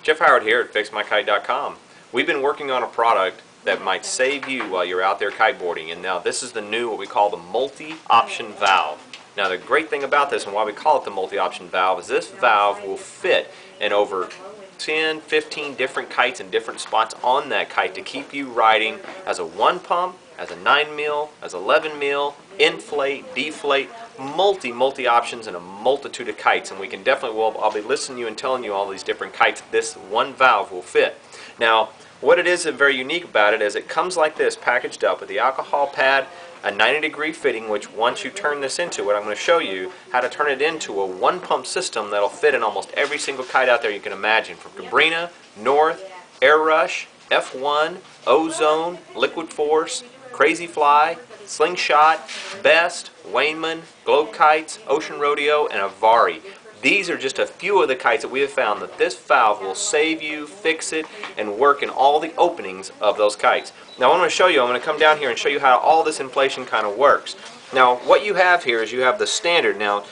Jeff Howard here at FixMyKite.com. We've been working on a product that might save you while you're out there kiteboarding, and now this is the new, what we call the multi-option valve. Now the great thing about this and why we call it the multi-option valve is this valve will fit in over 10, 15 different kites in different spots on that kite to keep you riding as a 1 pump, as a 9 mil, as 11 mil, inflate, deflate, multi options and a multitude of kites, and we can definitely, I'll be listening to you and telling you all these different kites this one valve will fit. Now what it is very unique about it is it comes like this, packaged up with the alcohol pad, a 90-degree fitting, which once you turn this into what I'm going to show you how to turn it into a 1 pump system that'll fit in almost every single kite out there you can imagine, from Cabrina, North, Air Rush, F1, Ozone, Liquid Force, Crazy Fly, Slingshot, Best, Wayman, Globe Kites, Ocean Rodeo, and Avari. These are just a few of the kites that we have found that this valve will save you, fix it, and work in all the openings of those kites. Now I'm going to come down here and show you how all this inflation kind of works. Now what you have here is you have the standard. Now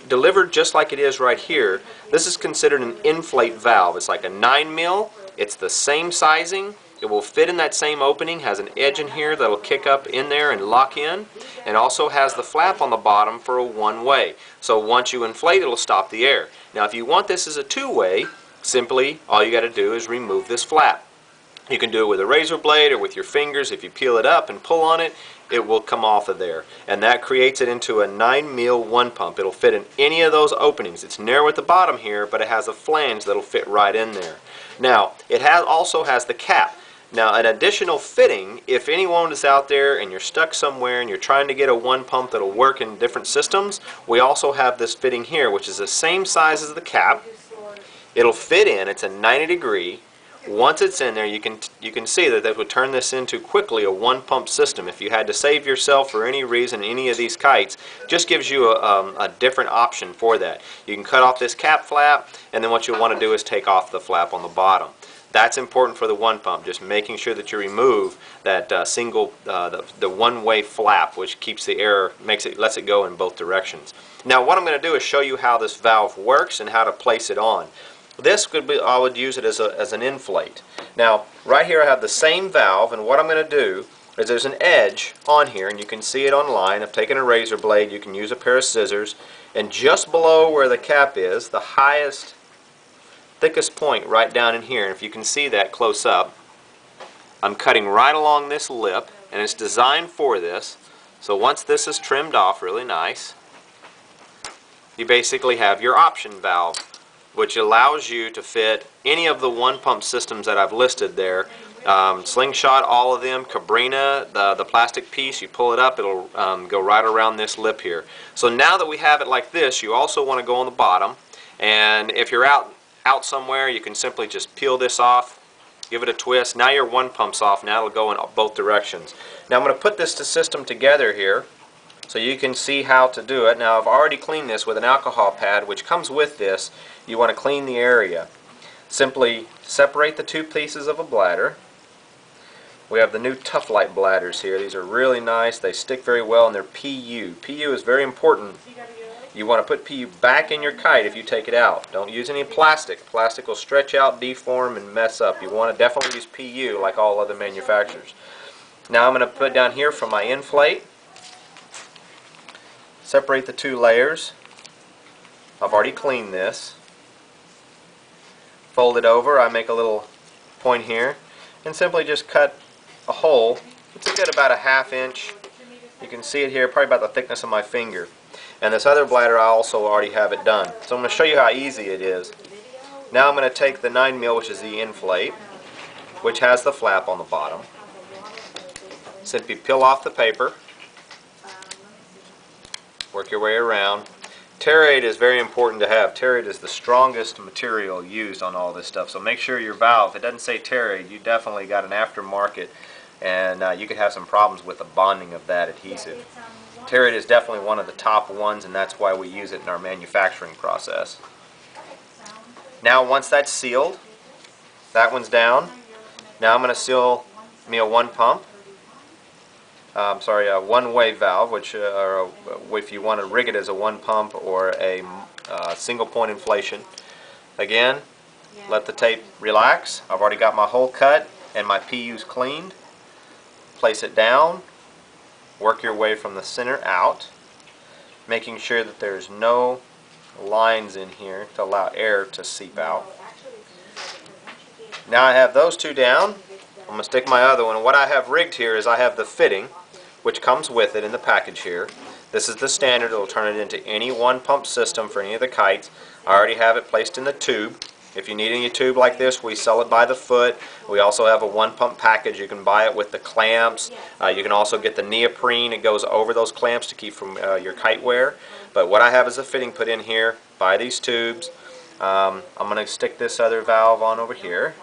delivered just like it is right here, this is considered an inflate valve. It's like a 9 mil, it's the same sizing. It will fit in that same opening, has an edge in here that will kick up in there and lock in, and also has the flap on the bottom for a one-way. So once you inflate, it will stop the air. Now if you want this as a two-way, simply all you got to do is remove this flap. You can do it with a razor blade or with your fingers. If you peel it up and pull on it, it will come off of there. And that creates it into a 9 mil 1 pump. It'll fit in any of those openings. It's narrow at the bottom here, but it has a flange that'll fit right in there. Now, it also has the cap. Now an additional fitting, if anyone is out there and you're stuck somewhere and you're trying to get a 1 pump that'll work in different systems, we also have this fitting here, which is the same size as the cap. It'll fit in, it's a 90-degree. Once it's in there, you can see that would turn this into quickly a 1 pump system. If you had to save yourself for any reason, any of these kites, just gives you a different option for that. You can cut off this cap flap, and then what you'll want to do is take off the flap on the bottom. That's important for the 1 pump, just making sure that you remove that the one-way flap, which keeps the air, lets it go in both directions. Now what I'm going to do is show you how this valve works and how to place it on. This could be, I would use it as an inflate. Now right here I have the same valve, and what I'm going to do is there's an edge on here, and you can see it online. I've taken a razor blade, you can use a pair of scissors, and just below where the cap is, the thickest point right down in here, and if you can see that close up, I'm cutting right along this lip, and it's designed for this. So once this is trimmed off really nice, you basically have your option valve, which allows you to fit any of the 1 pump systems that I've listed there. Slingshot, all of them, Cabrina, the plastic piece, you pull it up, it'll go right around this lip here. So now that we have it like this, you also want to go on the bottom, and if you're out somewhere, you can simply just peel this off, give it a twist. Now your 1 pump's off. Now it'll go in both directions. Now I'm going to put this system together here so you can see how to do it. Now I've already cleaned this with an alcohol pad, which comes with this. You want to clean the area. Simply separate the 2 pieces of a bladder. We have the new Tough Light bladders here. These are really nice. They stick very well, and they're PU. PU is very important. You want to put PU back in your kite if you take it out. Don't use any plastic. Plastic will stretch out, deform, and mess up. You want to definitely use PU like all other manufacturers. Now I'm going to put down here for my inflate. Separate the 2 layers. I've already cleaned this. Fold it over. I make a little point here and simply just cut a hole. It's a good about a ½ inch. You can see it here, probably about the thickness of my finger. And this other bladder, I also already have it done. So I'm going to show you how easy it is. Now I'm going to take the 9 mil, which is the inflate, which has the flap on the bottom. Simply peel off the paper. Work your way around. Terate is very important to have. Terate is the strongest material used on all this stuff. So make sure your valve, if it doesn't say terate, you definitely got an aftermarket, and you could have some problems with the bonding of that adhesive. Terate is definitely one of the top ones, and that's why we use it in our manufacturing process. Now once that's sealed, that one's down. Now I'm going to seal me a 1 pump. A one-way valve, which if you want to rig it as a 1 pump or a single point inflation. Again, Let the tape relax. I've already got my hole cut and my PUs cleaned. Place it down. Work your way from the center out, making sure that there's no lines in here to allow air to seep out. Now I have those two down. I'm going to stick my other one. And what I have rigged here is I have the fitting, which comes with it in the package here. This is the standard. It will turn it into any one pump system for any of the kites. I already have it placed in the tube. If you need any tube like this, we sell it by the foot. We also have a one pump package. You can buy it with the clamps. You can also get the neoprene. It goes over those clamps to keep from your kite wear. But what I have is a fitting put in here. Buy these tubes. I'm going to stick this other valve on over here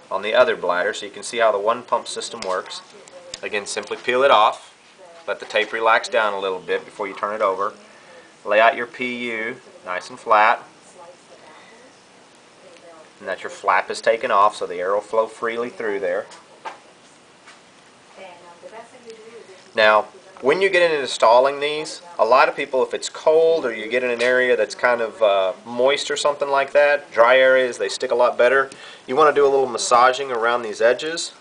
on the other bladder so you can see how the one pump system works. Again, simply peel it off. Let the tape relax down a little bit before you turn it over. Lay out your PU nice and flat. And that your flap is taken off so the air will flow freely through there. Now, when you get into installing these, a lot of people, if it's cold or you get in an area that's kind of moist or something like that, dry areas, they stick a lot better. You want to do a little massaging around these edges.